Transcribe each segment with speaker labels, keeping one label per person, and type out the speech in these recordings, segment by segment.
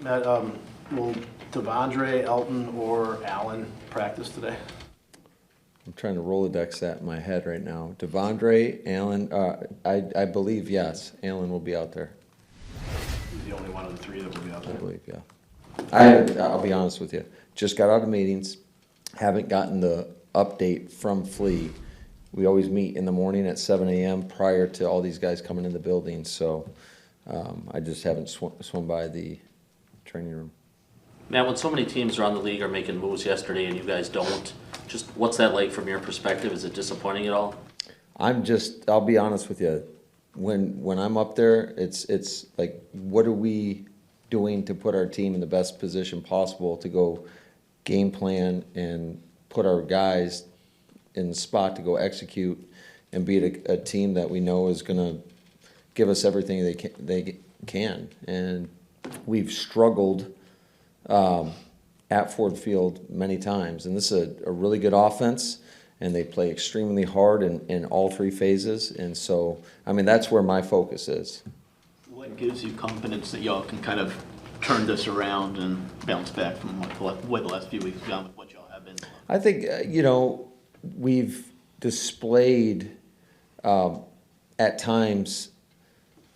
Speaker 1: Matt, will Devondre, Elton, or Allen practice today?
Speaker 2: I'm trying to Rolodex that in my head right now. Devondre, Allen, I believe, yes, Allen will be out there.
Speaker 1: He's the only one of the three that will be out
Speaker 2: I
Speaker 1: there.
Speaker 2: believe, yeah. I'll be honest with you. Just got out of meetings, haven't gotten the update from Flea. We always meet in the morning at 7 a.m. prior to all these guys coming in the building, so I just haven't swum by the training room.
Speaker 3: Matt, when so many teams around the league are making moves yesterday and you guys don't, just what's that like from your perspective? Is it disappointing at all?
Speaker 2: I'll be honest with you. When I'm up there, it's like, what are we doing to put our team in the best position possible to go game plan and put our guys in the spot to go execute and beat a team that we know is going to give us everything they can. And we've struggled at Ford Field many times. And this is a really good offense, and they play extremely hard in all three phases. And so, I mean, that's where my focus is.
Speaker 4: What gives you confidence that y'all can kind of turn this around and bounce back from what the last few weeks have done with what y'all have been?
Speaker 2: I think, we've displayed at times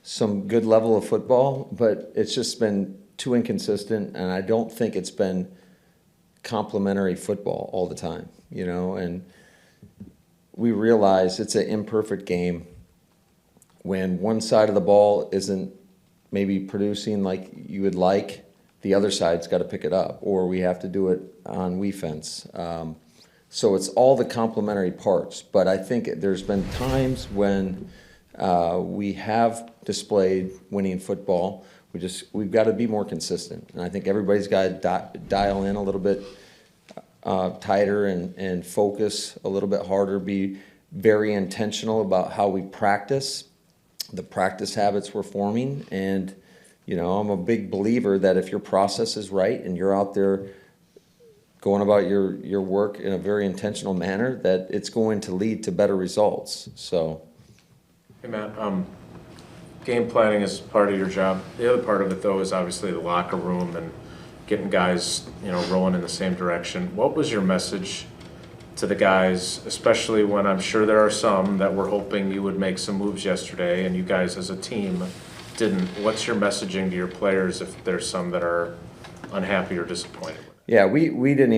Speaker 2: some good level of football, but it's just been too inconsistent, and I don't think it's been complementary football all the time, and we realize it's an imperfect game when one side of the ball isn't maybe producing like you would like, the other side's got to pick it up, or we have to do it on defense. So it's all the complementary parts, but I think there's been times when we have displayed winning football. We've got to be more consistent, and I think everybody's got to dial in a little bit tighter and focus a little bit harder, be very intentional about how we practice, the practice habits we're forming. And I'm a big believer that if your process is right and you're out there going about your work in a very intentional manner, that it's going to lead to better results. So,
Speaker 5: hey Matt, game planning is part of your job. The other part of it, though, is obviously the locker room and getting guys, rolling in the same direction. What was your message to the guys, especially when I'm sure there are some that were hoping you would make some moves yesterday and you guys as a team didn't? What's your messaging to your players if there's some that are unhappy or disappointed?
Speaker 2: Yeah, we didn't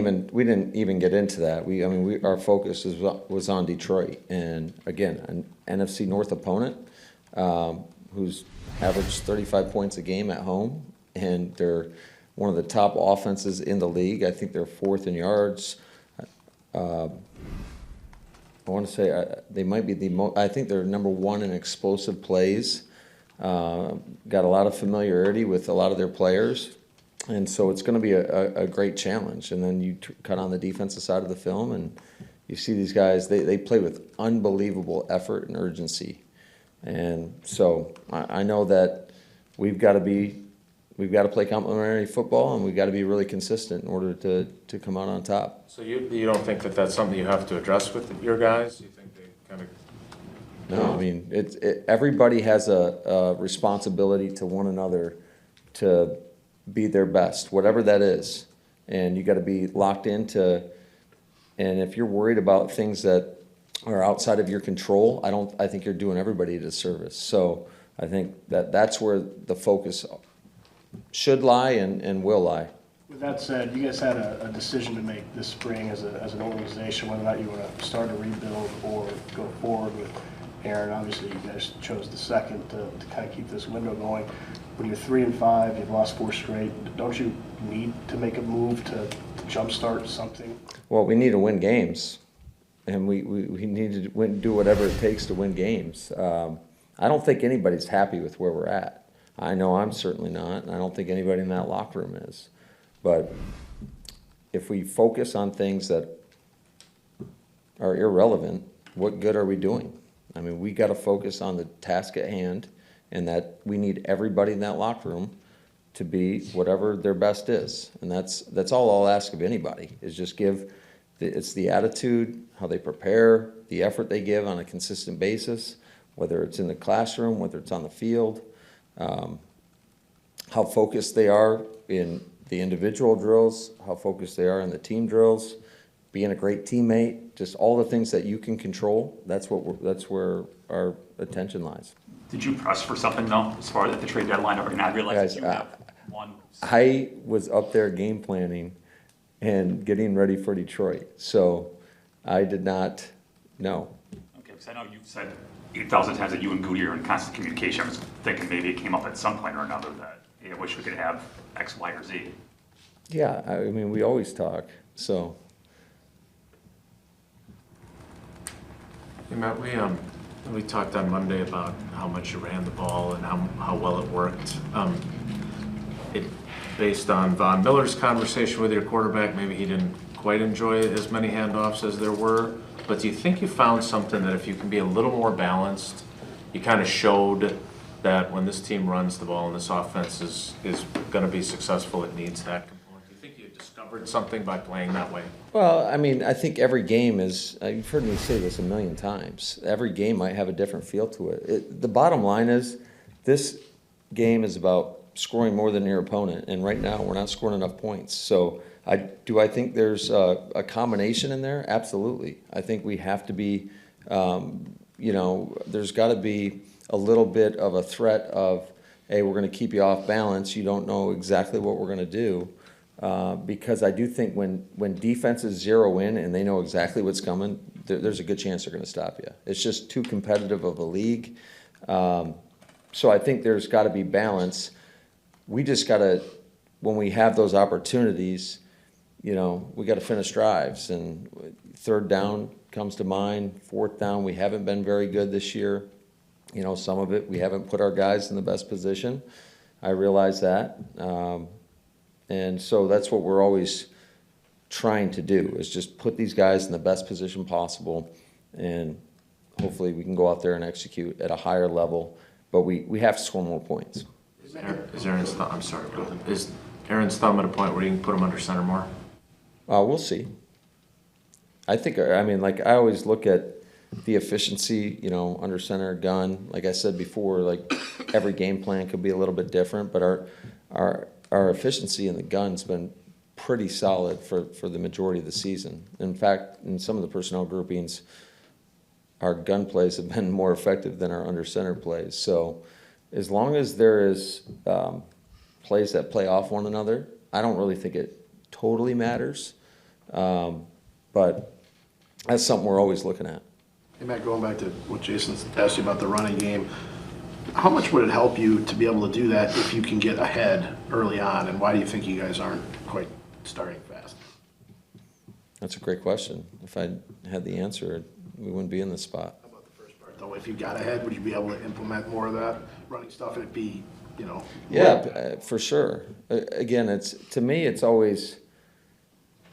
Speaker 2: even get into that. Our focus was on Detroit, and again, an NFC North opponent who's averaged 35 points a game at home, and they're one of the top offenses in the league. I think they're fourth in yards. I want to say they might be I think they're number one in explosive plays. Got a lot of familiarity with a lot of their players. And so it's going to be a great challenge. And then you cut on the defensive side of the film, and you see these guys, they play with unbelievable effort and urgency. And so I know that we've got to play complementary football, and we've got to be really consistent in order to come out on top.
Speaker 5: So you don't think that that's something you have to address with your guys? You think they kind of...
Speaker 2: No, everybody has a responsibility to one another to be their best, whatever that is. And you got to be locked into, and if you're worried about things that are outside of your control, I think you're doing everybody a disservice. So I think that's where the focus should lie and will lie.
Speaker 1: With that said, you guys had a decision to make this spring as an organization, whether or not you want to start a rebuild or go forward with Aaron. Obviously, you guys chose the second to kind of keep this window going. When you're 3-5, you've lost 4 straight. Don't you need to make a move to jumpstart something?
Speaker 2: Well, we need to win games, and we need to do whatever it takes to win games. I don't think anybody's happy with where we're at. I know I'm certainly not, and I don't think anybody in that locker room is. But if we focus on things that are irrelevant, what good are we doing? We got to focus on the task at hand, and that we need everybody in that locker room to be whatever their best is. And that's all I'll ask of anybody, is just it's the attitude, how they prepare, the effort they give on a consistent basis, whether it's in the classroom, whether it's on the field, how focused they are in the individual drills, how focused they are in the team drills, being a great teammate, just all the things that you can control. That's where our attention lies.
Speaker 6: Did you press for something though, as far as at the trade deadline, or not realize
Speaker 2: Guys,
Speaker 6: that you have one?
Speaker 2: I was up there game planning and getting ready for Detroit, so I did not know.
Speaker 6: Okay, because I know you've said 8,000 times that you and Goody are in constant communication. I was thinking maybe it came up at some point or another that, hey, I wish we could have X, Y, or Z.
Speaker 2: Yeah, I mean, we always talk, so.
Speaker 5: Hey, Matt, we talked on Monday about how much you ran the ball and how well it worked. Based on Von Miller's conversation with your quarterback, maybe he didn't quite enjoy as many handoffs as there were. But do you think you found something that if you can be a little more balanced, you kind of showed that when this team runs the ball and this offense is going to be successful, it needs that component? Do you think you discovered something by playing that way?
Speaker 2: Well, I mean, I think every game is, you've heard me say this a million times, every game might have a different feel to it. The bottom line is, this game is about scoring more than your opponent, and right now, we're not scoring enough points. So, do I think there's a combination in there? Absolutely. I think we have to be, there's got to be a little bit of a threat of, hey, we're going to keep you off balance. You don't know exactly what we're going to do. Because I do think when defenses zero in and they know exactly what's coming, there's a good chance they're going to stop you. It's just too competitive of a league. So I think there's got to be balance. We just got to, when we have those opportunities, we got to finish drives. And third down comes to mind. Fourth down, we haven't been very good this year. Some of it, we haven't put our guys in the best position. I realize that. And so that's what we're always trying to do, is just put these guys in the best position possible, and hopefully we can go out there and execute at a higher level, but we have to score more points.
Speaker 5: Is Aaron's thumb, I'm sorry, is Aaron's thumb at a point where you can put him under center more?
Speaker 2: We'll see. I always look at the efficiency, under center, gun. Like I said before, every game plan could be a little bit different, but our efficiency in the gun's been pretty solid for the majority of the season. In fact, in some of the personnel groupings, our gun plays have been more effective than our under center plays. So as long as there is plays that play off one another, I don't really think it totally matters. But that's something we're always looking at.
Speaker 1: Hey, Matt, going back to what Jason asked you about the running game, how much would it help you to be able to do that if you can get ahead early on, and why do you think you guys aren't quite starting fast?
Speaker 2: That's a great question. If I had the answer, we wouldn't be in this spot.
Speaker 1: How about the first part, though? If you got ahead, would you be able to implement more of that running stuff, and it'd be,
Speaker 2: Yeah, for sure. Again, to me, it's always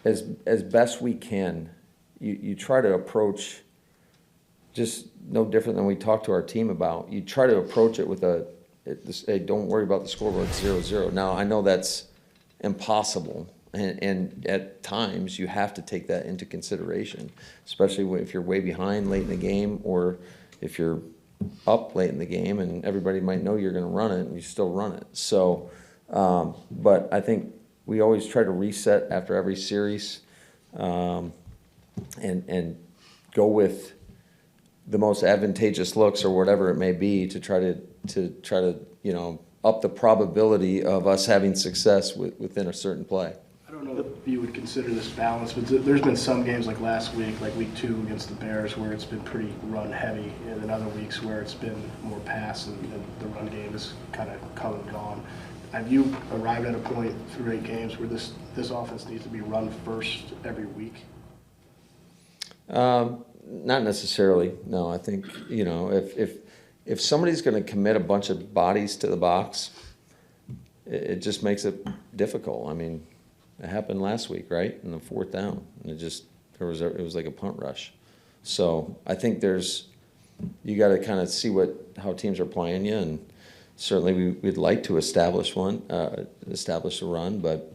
Speaker 2: as best we can. You try to approach, just no different than we talk to our team about. You try to approach it with hey, don't worry about the scoreboard, 0-0. Now, I know that's impossible, and at times you have to take that into consideration, especially if you're way behind late in the game, or if you're up late in the game and everybody might know you're going to run it and you still run it. So, but I think we always try to reset after every series, and go with the most advantageous looks or whatever it may be to try to up the probability of us having success within a certain play.
Speaker 1: I don't know if you would consider this balanced, but there's been some games like last week, like week 2 against the Bears, where it's been pretty run heavy, and then other weeks where it's been more pass and the run game has kind of come and gone. Have you arrived at a point through 8 games where this offense needs to be run first every week?
Speaker 2: Not necessarily. No, I think if somebody's going to commit a bunch of bodies to the box, it just makes it difficult. I mean, it happened last week, right? In the 4th down, and it was like a punt rush. So I think you got to kind of see how teams are playing you, and certainly we'd like to establish a run, but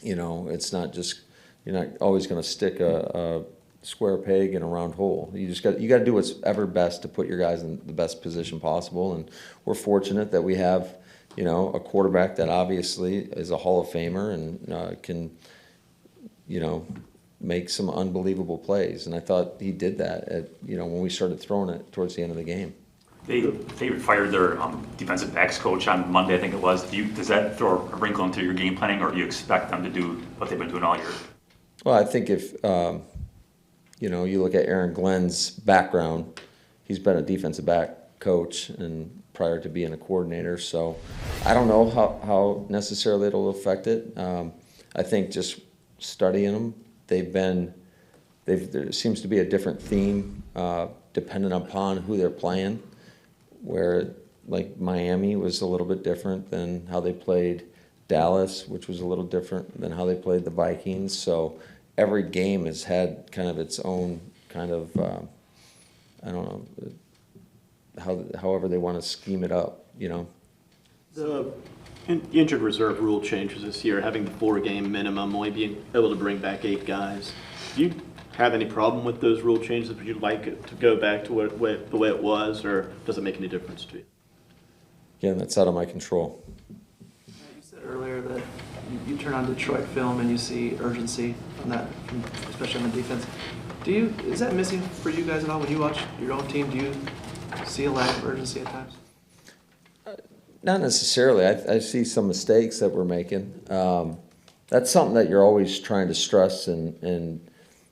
Speaker 2: it's not just, you're not always going to stick a square peg in a round hole. You got to do what's ever best to put your guys in the best position possible, and we're fortunate that we have you know, a quarterback that obviously is a Hall of Famer and can, you know, make some unbelievable plays. And I thought he did that when we started throwing it towards the end of the game.
Speaker 6: They fired their defensive backs coach on Monday, I think it was. Does that throw a wrinkle into your game planning, or do you expect them to do what they've been doing all year?
Speaker 2: Well, I think if, you look at Aaron Glenn's background, he's been a defensive back coach and prior to being a coordinator. So I don't know how necessarily it'll affect it. I think just studying them, there seems to be a different theme depending upon who they're playing, where like Miami was a little bit different than how they played Dallas, which was a little different than how they played the Vikings. So every game has had kind of its own kind of, however they want to scheme it up, you know.
Speaker 4: The injured reserve rule changes this year, having the 4-game minimum, only being able to bring back 8 guys. Do you have any problem with those rule changes? Would you like it to go back to the way it was, or does it make any difference to you?
Speaker 2: Again, that's out of my control.
Speaker 7: You said earlier that you turn on Detroit film and you see urgency especially on the defense. Is that missing for you guys at all when you watch your own team? Do you see a lack of urgency at times?
Speaker 2: Not necessarily. I see some mistakes that we're making. That's something that you're always trying to stress and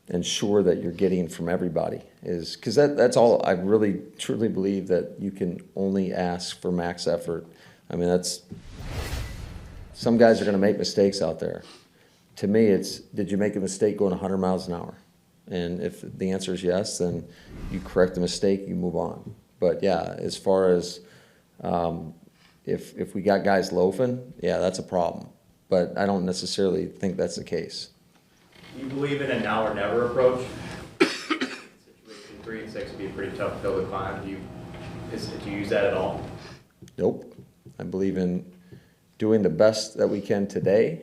Speaker 2: ensure that you're getting from everybody, is because that's all. I really truly believe that you can only ask for max effort. I mean, some guys are going to make mistakes out there. To me, it's, did you make a mistake going 100 miles an hour? And if the answer is yes, then you correct the mistake, you move on. But yeah, as far as if we got guys loafing, yeah, that's a problem. But I don't necessarily think that's the case.
Speaker 8: Do you believe in a now or never approach? Situation 3 and 6 would be a pretty tough hill to climb. Do you use that at all?
Speaker 2: Nope. I believe in doing the best that we can today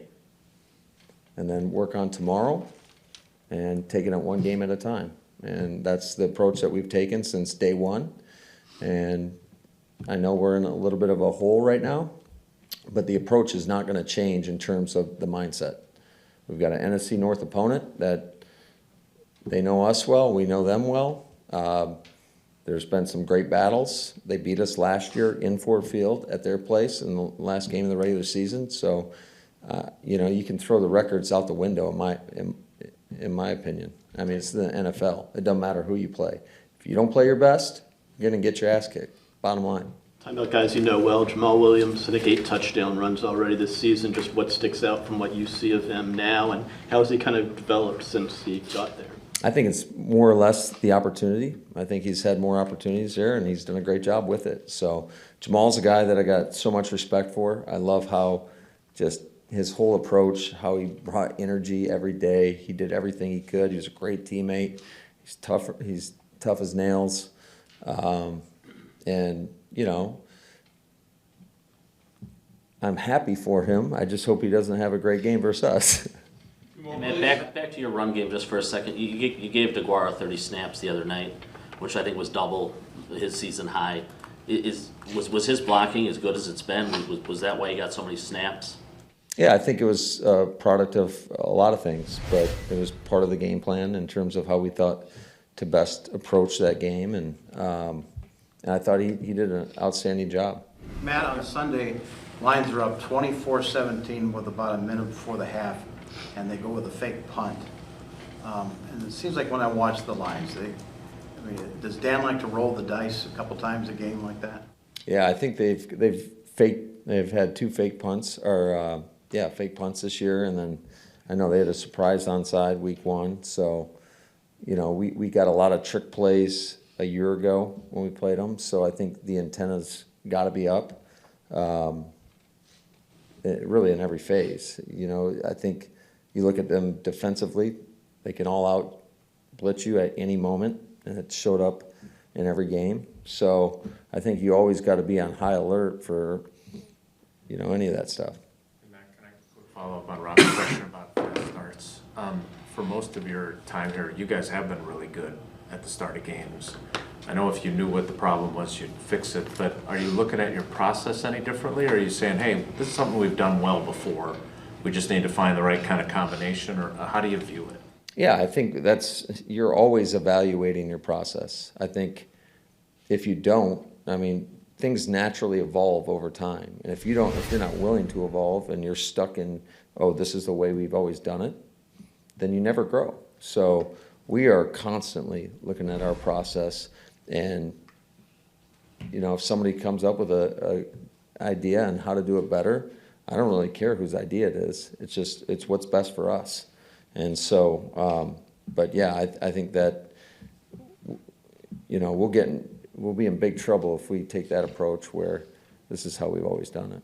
Speaker 2: and then work on tomorrow and taking it one game at a time. And that's the approach that we've taken since day one. And I know we're in a little bit of a hole right now, but the approach is not going to change in terms of the mindset. We've got an NFC North opponent that they know us well, we know them well. There's been some great battles. They beat us last year in Ford Field at their place in the last game of the regular season. So, you can throw the records out the window in my opinion. I mean, it's the NFL. It doesn't matter who you play. If you don't play your best, you're going to get your ass kicked. Bottom line.
Speaker 4: Talking about guys you know well, Jamal Williams, I think 8 touchdown runs already this season. Just what sticks out from what you see of him now, and how has he kind of developed since he got there?
Speaker 2: I think it's more or less the opportunity. I think he's had more opportunities there, and he's done a great job with it. So Jamal's a guy that I got so much respect for. I love how just his whole approach, how he brought energy every day. He did everything he could. He was a great teammate. He's tough. He's tough as nails. And, I'm happy for him. I just hope he doesn't have a great game versus us.
Speaker 3: Hey, man, back to your run game just for a second. You gave DeGuara 30 snaps the other night, which I think was double his season high. Was his blocking as good as it's been? Was that why he got so many snaps?
Speaker 2: Yeah, I think it was a product of a lot of things, but it was part of the game plan in terms of how we thought to best approach that game, and I thought he did an outstanding job.
Speaker 9: Matt, on Sunday, Lions are up 24-17 with about a minute before the half, and they go with a fake punt. And it seems like when I watch the Lions, does Dan like to roll the dice a couple times a game like that?
Speaker 2: Yeah, I think they've had 2 fake punts, fake punts this year, and then I know they had a surprise onside week 1. So, we got a lot of trick plays a year ago when we played them. So I think the antenna's got to be up, really in every phase. I think you look at them defensively, they can all out blitz you at any moment, and it showed up in every game. So I think you always got to be on high alert for, any of that stuff.
Speaker 5: Matt, can I quick follow up on Rob's question about fast starts? For most of your time here, you guys have been really good at the start of games. I know if you knew what the problem was, you'd fix it, but are you looking at your process any differently? Or are you saying, hey, this is something we've done well before, we just need to find the right kind of combination, or how do you view it?
Speaker 2: Yeah, I think you're always evaluating your process. I think if you don't, I mean, things naturally evolve over time. And if you're not willing to evolve and you're stuck in, oh, this is the way we've always done it, then you never grow. So we are constantly looking at our process, and if somebody comes up with a idea on how to do it better, I don't really care whose idea it is. It's what's best for us. And so, but yeah, I think that we'll be in big trouble if we take that approach where this is how we've always done it.